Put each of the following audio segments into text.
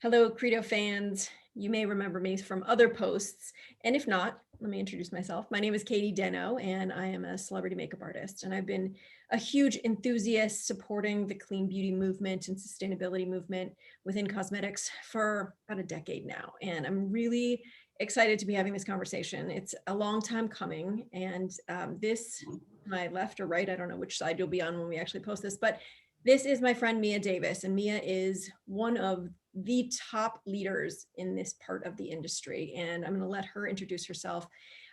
Hello, Credo fans. You may remember me from other posts, and if not, let me introduce myself. My name is Katey Denno, and I am a celebrity makeup artist, and I've been a huge enthusiast supporting the clean beauty movement and sustainability movement within cosmetics for about a decade now, and I'm really excited to be having this conversation. It's a long time coming, and this, my left or right, I don't know which side you'll be on when we actually post this, but this is my friend Mia Davis, and Mia is one of the top leaders in this part of the industry. And I'm going to let her introduce herself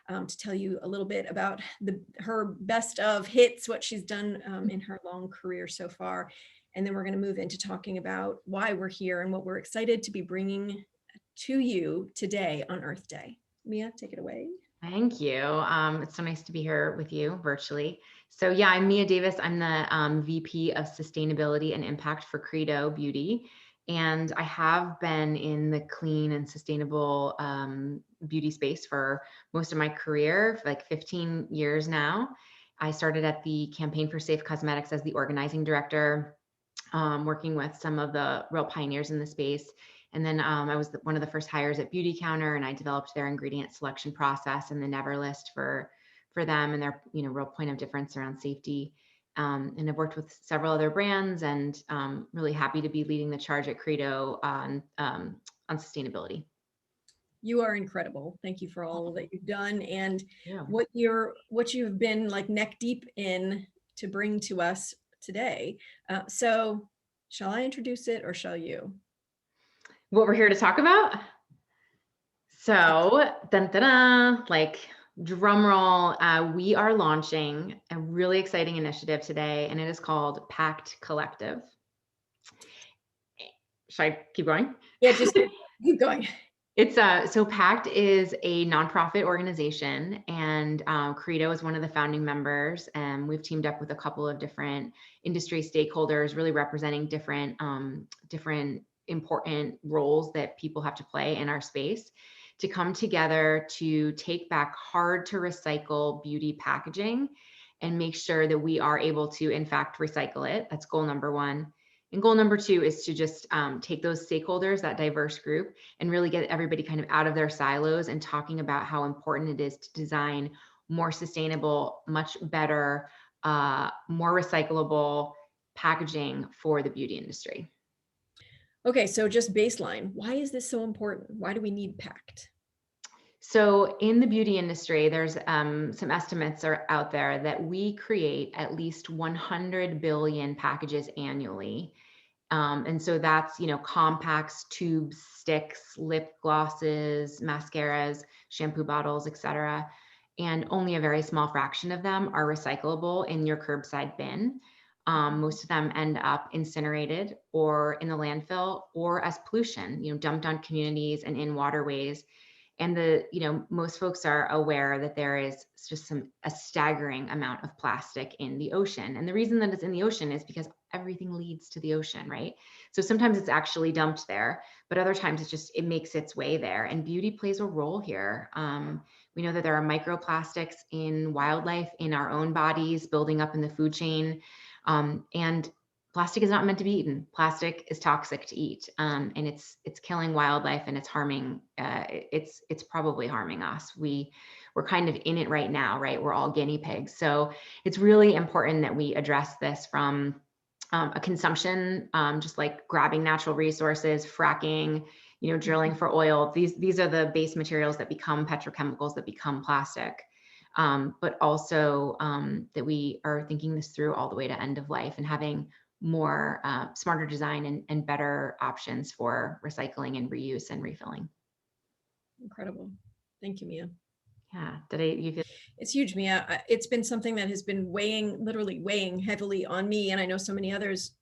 to tell you a little bit about her best of hits, what she's done in her long career so far. And then we're going to move into talking about why we're here and what we're excited to be bringing to you today on Earth Day. Mia, take it away. Thank you. It's so nice to be here with you virtually. So yeah, I'm Mia Davis. I'm the VP of Sustainability and Impact for Credo Beauty. And I have been in the clean and sustainable beauty space for most of my career, for like 15 years now. I started at the Campaign for Safe Cosmetics as the organizing director, working with some of the real pioneers in the space. And then I was one of the first hires at Beauty Counter, and I developed their ingredient selection process and the never list for them and their real point of difference around safety. And I've worked with several other brands, and really happy to be leading the charge at Credo on sustainability. You are incredible. Thank you for all that you've done and Yeah. what you've been like neck deep in to bring to us today. So shall I introduce it or shall you? What we're here to talk about? So, dun, dun, dun, like drum roll, we are launching a really exciting initiative today, and it is called Pact Collective. Should I keep going? Yeah, just keep going. It's so Pact is a nonprofit organization, and Credo is one of the founding members. And we've teamed up with a couple of different industry stakeholders, really representing different important roles that people have to play in our space, to come together to take back hard to recycle beauty packaging and make sure that we are able to, in fact, recycle it. That's goal number one. And goal number two is to just take those stakeholders, that diverse group, and really get everybody kind of out of their silos and talking about how important it is to design more sustainable, much better, more recyclable packaging for the beauty industry. Okay, so just baseline. Why is this so important? Why do we need Pact? So in the beauty industry, there's some estimates are out there that we create at least 100 billion packages annually. And so that's, compacts, tubes, sticks, lip glosses, mascaras, shampoo bottles, etc. And only a very small fraction of them are recyclable in your curbside bin. Most of them end up incinerated or in the landfill or as pollution, dumped on communities and in waterways. And most folks are aware that there is just a staggering amount of plastic in the ocean. And the reason that it's in the ocean is because everything leads to the ocean, right? So sometimes it's actually dumped there, but other times it makes its way there. And beauty plays a role here. We know that there are microplastics in wildlife, in our own bodies, building up in the food chain. And plastic is not meant to be eaten. Plastic is toxic to eat, and it's killing wildlife, and it's harming. It's probably harming us. We're kind of in it right now, right? We're all guinea pigs. So it's really important that we address this from a consumption, just like grabbing natural resources, fracking, drilling for oil. These are the base materials that become petrochemicals, that become plastic. But also that we are thinking this through all the way to end of life and having more smarter design and better options for recycling and reuse and refilling. Incredible. Thank you, Mia. Yeah. You feel? It's huge, Mia. It's been something that has been literally weighing heavily on me, and I know so many others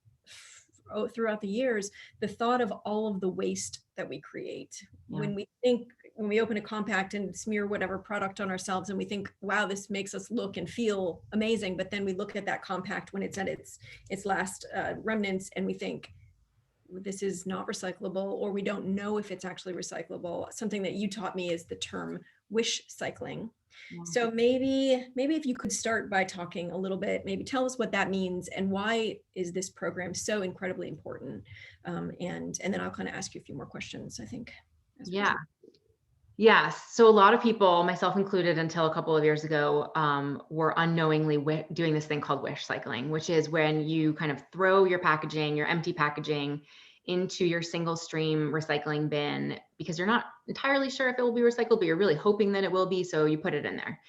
throughout the years, the thought of all of the waste that we create. Yeah. When we open a compact and smear whatever product on ourselves and we think, wow, this makes us look and feel amazing. But then we look at that compact when it's at its last remnants and we think, this is not recyclable, or we don't know if it's actually recyclable. Something that you taught me is the term wish cycling. Yeah. So maybe if you could start by talking a little bit, maybe tell us what that means and why is this program so incredibly important? And then I'll kind of ask you a few more questions, I think, as we go. Yeah. Yes. So a lot of people, myself included, until a couple of years ago, were unknowingly doing this thing called wish cycling, which is when you kind of throw your packaging, your empty packaging, into your single stream recycling bin because you're not entirely sure if it will be recycled, but you're really hoping that it will be. So you put it in there.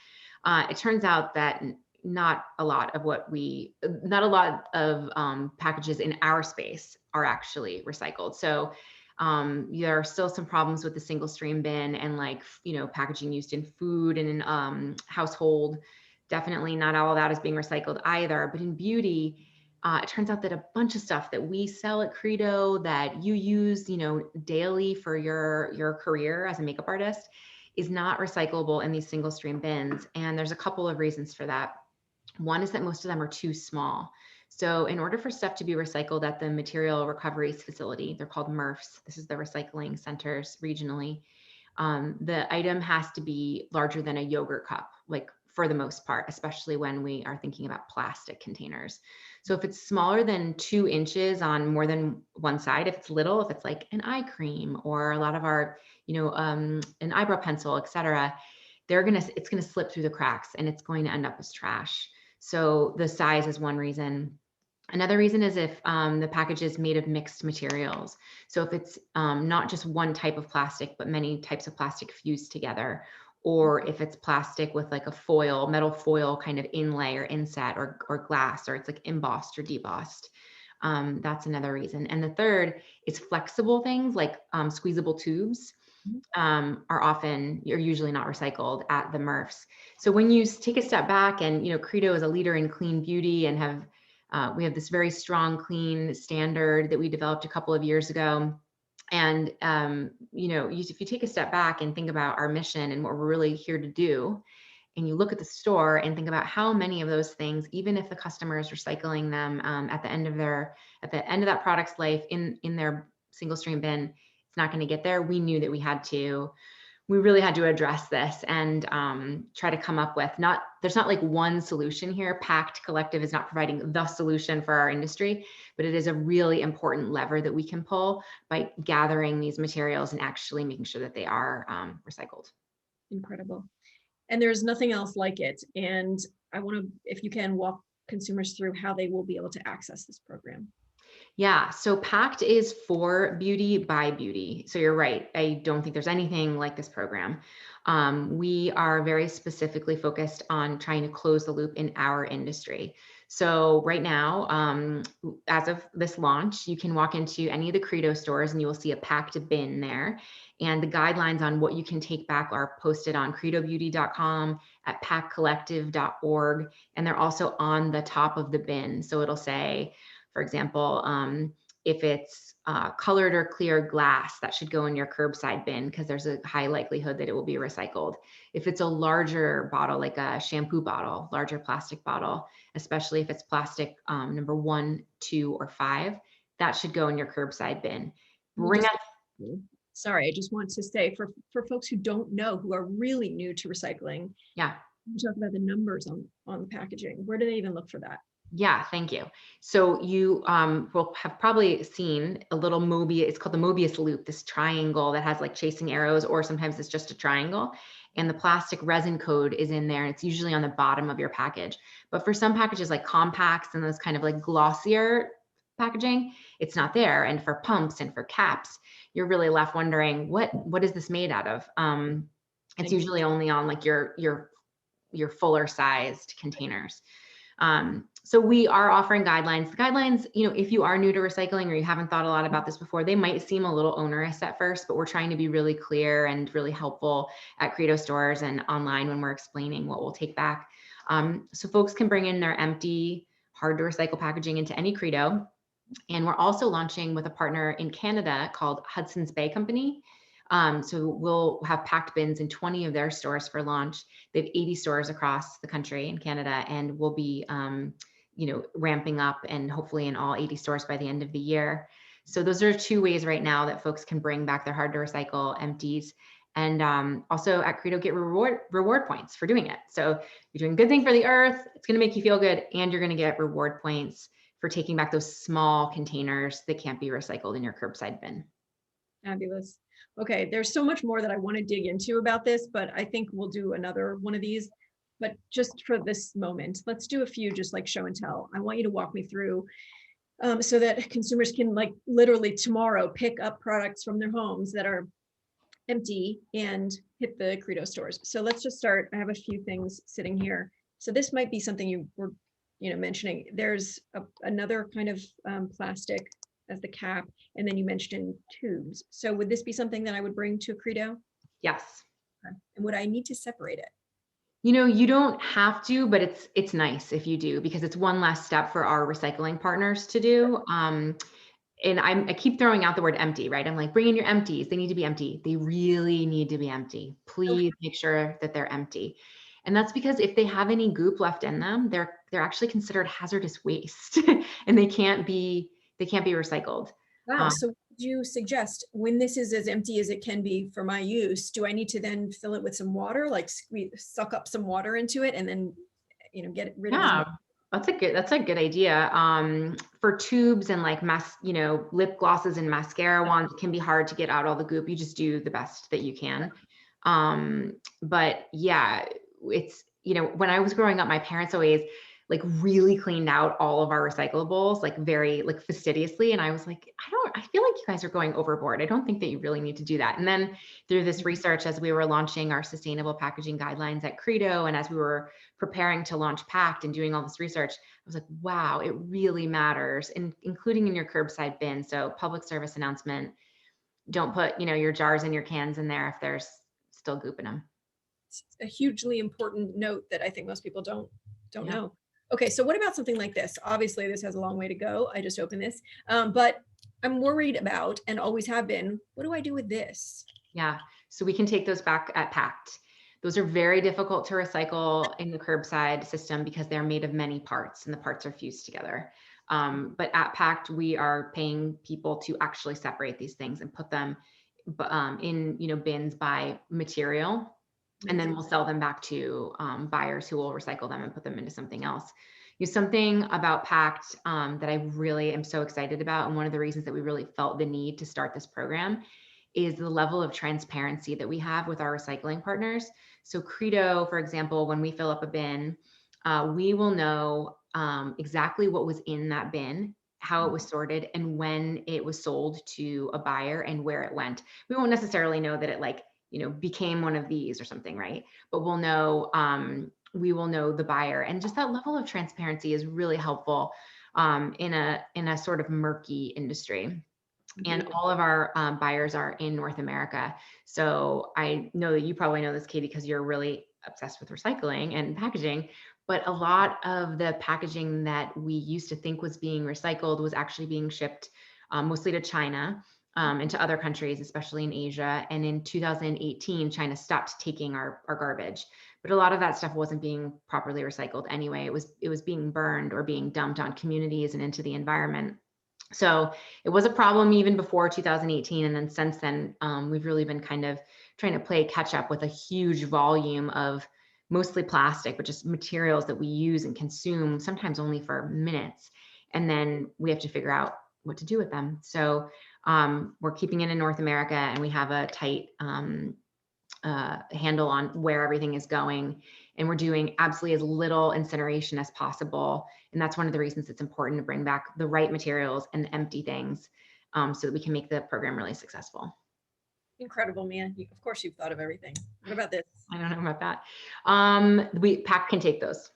It turns out that not a lot of packages in our space are actually recycled. So there are still some problems with the single stream bin and packaging used in food and in household. Definitely not all of that is being recycled either. But in beauty, it turns out that a bunch of stuff that we sell at Credo that you use, daily for your career as a makeup artist is not recyclable in these single stream bins. And there's a couple of reasons for that. One is that most of them are too small. So in order for stuff to be recycled at the material recovery facility, they're called MRFs. This is the recycling centers regionally. The item has to be larger than a yogurt cup, like for the most part, especially when we are thinking about plastic containers. So if it's smaller than 2 inches on more than one side, if it's little, if it's like an eye cream or a lot of our, an eyebrow pencil, et cetera, it's gonna slip through the cracks and it's going to end up as trash. So the size is one reason. Another reason is if the package is made of mixed materials. So if it's not just one type of plastic, but many types of plastic fused together, or if it's plastic with like a foil, metal foil kind of inlay or inset or glass, or it's like embossed or debossed. That's another reason. And the third is flexible things like squeezable tubes you're usually not recycled at the MRFs. So when you take a step back and, Credo is a leader in clean beauty and we have this very strong clean standard that we developed a couple of years ago. And, if you take a step back and think about our mission and what we're really here to do, and you look at the store and think about how many of those things, even if the customer is recycling them at the end of that product's life in their single stream bin, it's not going to get there. We knew that we really had to address this and try to come up with there's not like one solution here. Pact Collective is not providing the solution for our industry, but it is a really important lever that we can pull by gathering these materials and actually making sure that they are recycled. Incredible. And there's nothing else like it. And I want to, if you can, walk consumers through how they will be able to access this program. Yeah, so Pact is for beauty by beauty. So you're right. I don't think there's anything like this program. We are very specifically focused on trying to close the loop in our industry. So right now, as of this launch, you can walk into any of the Credo stores and you will see a Pact bin there. And the guidelines on what you can take back are posted on credobeauty.com, at pactcollective.org, and they're also on the top of the bin. So it'll say, for example, if it's colored or clear glass, that should go in your curbside bin because there's a high likelihood that it will be recycled. If it's a larger bottle, like a shampoo bottle, larger plastic bottle, especially if it's plastic number 1, 2, or 5, that should go in your curbside bin. Sorry, I just want to say for folks who don't know, who are really new to recycling, yeah, you talk about the numbers on the packaging. Where do they even look for that? Yeah, thank you. So you will have probably seen a little Mobius, it's called the Mobius loop, this triangle that has like chasing arrows, or sometimes it's just a triangle. And the plastic resin code is in there, and it's usually on the bottom of your package. But for some packages like compacts and those kind of like glossier packaging, it's not there. And for pumps and for caps, you're really left wondering, what is this made out of? It's usually only on like your fuller sized containers. So we are offering guidelines. The guidelines, if you are new to recycling or you haven't thought a lot about this before, they might seem a little onerous at first, but we're trying to be really clear and really helpful at Credo stores and online when we're explaining what we'll take back. So folks can bring in their empty, hard to recycle packaging into any Credo. And we're also launching with a partner in Canada called Hudson's Bay Company. So we'll have Pact bins in 20 of their stores for launch. They have 80 stores across the country in Canada, and we'll be, ramping up and hopefully in all 80 stores by the end of the year. So those are 2 ways right now that folks can bring back their hard to recycle empties. And also at Credo, get reward points for doing it. So you're doing a good thing for the earth. It's going to make you feel good, and you're going to get reward points for taking back those small containers that can't be recycled in your curbside bin. Fabulous. Okay, there's so much more that I want to dig into about this, but I think we'll do another one of these. But just for this moment, let's do a few just like show and tell. I want you to walk me through so that consumers can like literally tomorrow pick up products from their homes that are empty and hit the Credo stores. So let's just start. I have a few things sitting here. So this might be something you were, mentioning. There's another kind of plastic as the cap, and then you mentioned tubes. So would this be something that I would bring to a Credo? Yes. Okay. And would I need to separate it? You don't have to, but it's nice if you do, because it's one last step for our recycling partners to do. And I keep throwing out the word empty, right? I'm like, bring in your empties. They need to be empty. They really need to be empty. Please make sure that they're empty. And that's because if they have any goop left in them, they're actually considered hazardous waste and they can't be recycled. Wow. So would you suggest when this is as empty as it can be for my use, do I need to then fill it with some water, like suck up some water into it and then, get rid of Yeah, that's a good idea. For tubes and like lip glosses and mascara wands, it can be hard to get out all the goop. You just do the best that you can. But yeah, it's, when I was growing up, my parents always like really cleaned out all of our recyclables, like very like fastidiously. And I was like, I feel like you guys are going overboard. I don't think that you really need to do that. And then through this research, as we were launching our sustainable packaging guidelines at Credo, and as we were preparing to launch Pact and doing all this research, I was like, wow, it really matters, and including in your curbside bin. So public service announcement, don't put, your jars and your cans in there if there's still goop in them. It's a hugely important note that I think most people don't Yeah. know. Okay, so what about something like this? Obviously, this has a long way to go. I just opened this, but I'm worried about, and always have been, what do I do with this? Yeah, so we can take those back at Pact. Those are very difficult to recycle in the curbside system because they're made of many parts and the parts are fused together. But at Pact, we are paying people to actually separate these things and put them in bins by material, and then we'll sell them back to buyers who will recycle them and put them into something else. Something about Pact that I really am so excited about, and one of the reasons that we really felt the need to start this program, is the level of transparency that we have with our recycling partners. So Credo, for example, when we fill up a bin, we will know exactly what was in that bin, how it was sorted, and when it was sold to a buyer and where it went. We won't necessarily know that it became one of these or something, right? But we'll know, we will know the buyer, and just that level of transparency is really helpful in a sort of murky industry. And all of our buyers are in North America. So I know that you probably know this, Katey, because you're really obsessed with recycling and packaging. But a lot of the packaging that we used to think was being recycled was actually being shipped mostly to China and to other countries, especially in Asia. And in 2018, China stopped taking our garbage. But a lot of that stuff wasn't being properly recycled anyway. It was being burned or being dumped on communities and into the environment. So it was a problem even before 2018. And then since then, we've really been kind of trying to play catch up with a huge volume of mostly plastic, but just materials that we use and consume, sometimes only for minutes. And then we have to figure out what to do with them. So we're keeping it in North America, and we have a tight handle on where everything is going. And we're doing absolutely as little incineration as possible. And that's one of the reasons it's important to bring back the right materials and empty things so that we can make the program really successful. Incredible, Mia. Of course, you've thought of everything. What about this? I don't know about that. Pact can take those.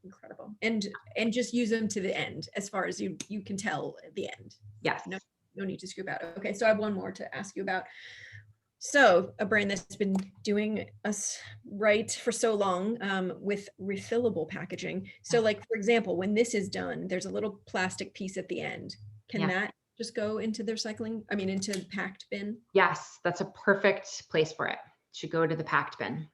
Incredible. And just use them to the end, as far as you can tell at the end. Yes. No need to scoop out. Okay, so I have one more to ask you about. So a brand that's been doing us right for so long with refillable packaging. So like, for example, when this is done, there's a little plastic piece at the end. Can that just go into the recycling? I mean, into the Pact bin? Yes, that's a perfect place for it. It should go to the Pact bin.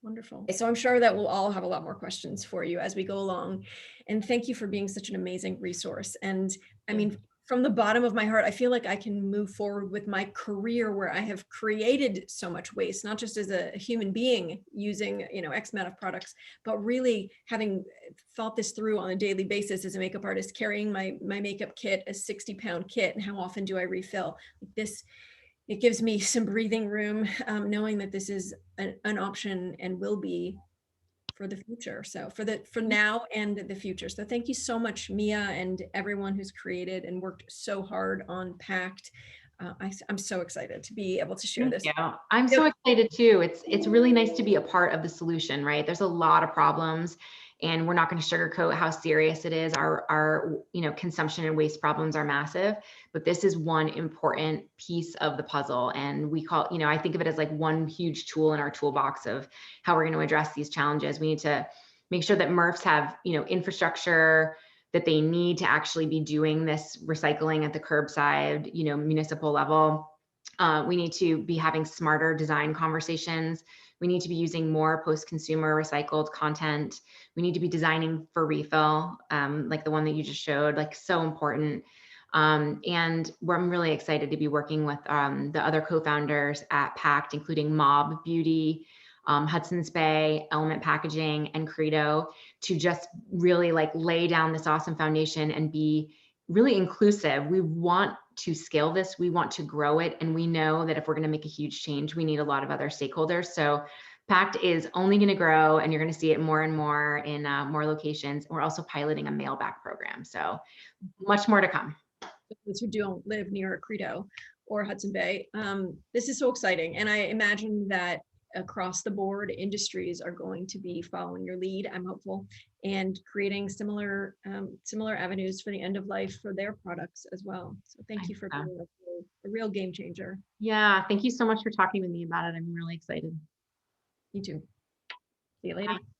Wonderful. So I'm sure that we'll all have a lot more questions for you as we go along. And thank you for being such an amazing resource. And I mean, from the bottom of my heart, I feel like I can move forward with my career where I have created so much waste, not just as a human being using, X amount of products, but really having thought this through on a daily basis as a makeup artist, carrying my makeup kit, a 60-pound kit, and how often do I refill? This, it gives me some breathing room, knowing that this is an option and will be for the future. So for now and the future. So thank you so much, Mia, and everyone who's created and worked so hard on Pact. I'm so excited to be able to share Thank this. you. I'm so excited too. It's really nice to be a part of the solution, right? There's a lot of problems, and we're not going to sugarcoat how serious it is. Our consumption and waste problems are massive, but this is one important piece of the puzzle. And we call, I think of it as like one huge tool in our toolbox of how we're going to address these challenges. We need to make sure that MRFs have, infrastructure that they need to actually be doing this recycling at the curbside, municipal level. We need to be having smarter design conversations. We need to be using more post-consumer recycled content. We need to be designing for refill, like the one that you just showed, like so important. And I'm really excited to be working with the other co-founders at Pact, including Mob Beauty, Hudson's Bay, Element Packaging, and Credo, to just really like lay down this awesome foundation and be really inclusive. We want to scale this, we want to grow it, and we know that if we're going to make a huge change, we need a lot of other stakeholders. So Pact is only going to grow, and you're going to see it more and more in more locations. We're also piloting a mail back program, so much more to come. Those who don't live near Credo or Hudson Bay, this is so exciting, and I imagine that across the board industries are going to be following your lead. I'm hopeful, and creating similar avenues for the end of life for their products as well. So thank you for being a real game changer. Yeah, thank you so much for talking with me about it. I'm really excited. You too. See you later. Bye.